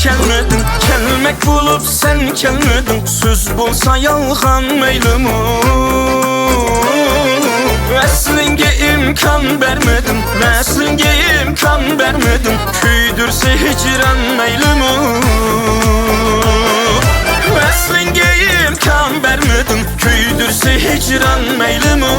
Kelmedin, kelmek bulup sen kelmedin. Söz bulsa yalgan meylimi. Veslinge imkan vermedin, veslinge imkan vermedin. Küydürse hicran meylimi. Veslinge imkan vermedin, küydürse hicran meylimi.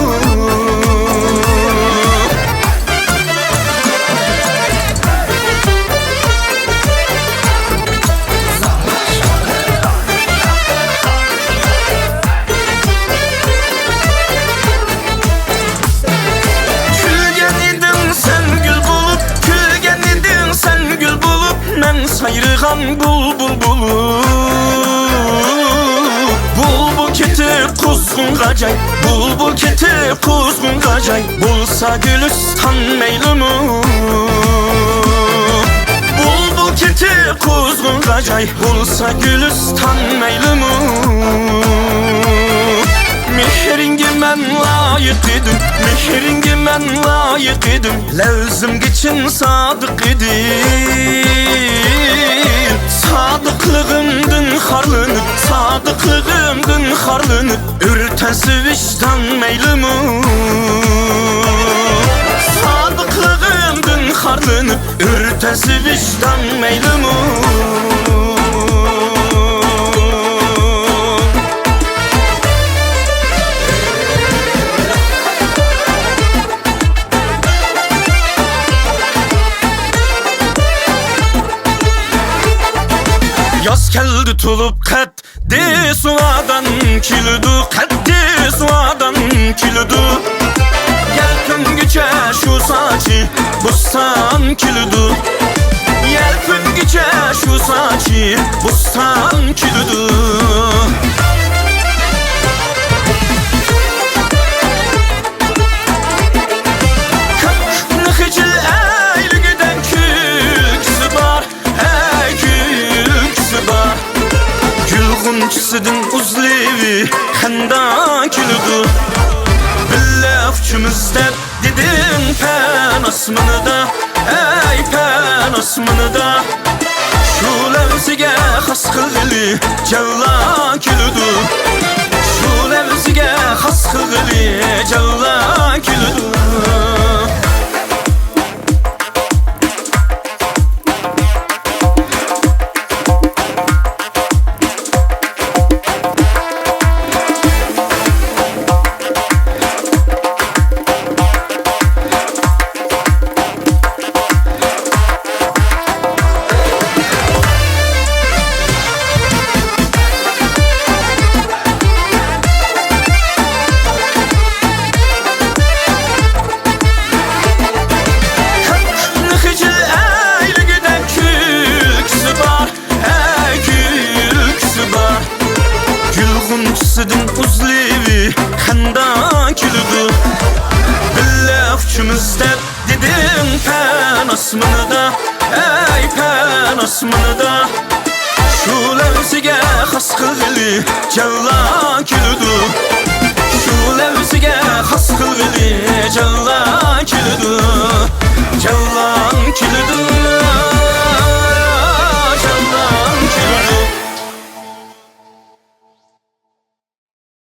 Sayrıgan bulbul bulup bulbul ketip kuzgun gacay, bulbul ketip kuzgun gacay. Bulsa gülistan meylimi. Bulbul ketip kuzgun gacay, bulsa gülistan meylimi. Mehringe men layık idim, mehringe men layık idim. Levzim geçin sadık idim. Sadıklığımdın harlanıp, sadıklığımdın harlanıp. Ürtesi vicdan meylimi. Sadıklığımdın harlanıp, ürtesi vicdan meylimi. Yaz geldi tulup kaddi suadan kiludu, kaddi suadan kiludu. Yelpin güce şu saçı bustan kiludu. Yelpin güce şu saçı bustan kiludu. Sidin uzlevi handa kiludu. Billa uçumuzda dedim pen asmını da, ey pen asmını da. Şu levzige has kılgılı cevla kiludu. Şu levzige has kılgılı cevla kiludu. Sidin uzlevi handa kiludu. Billa uçumuzda dedim pen asmını da, ey pen asmını da. Şu levzige has kılgılı cevla kiludu. Şu levzige has kılgılı cevla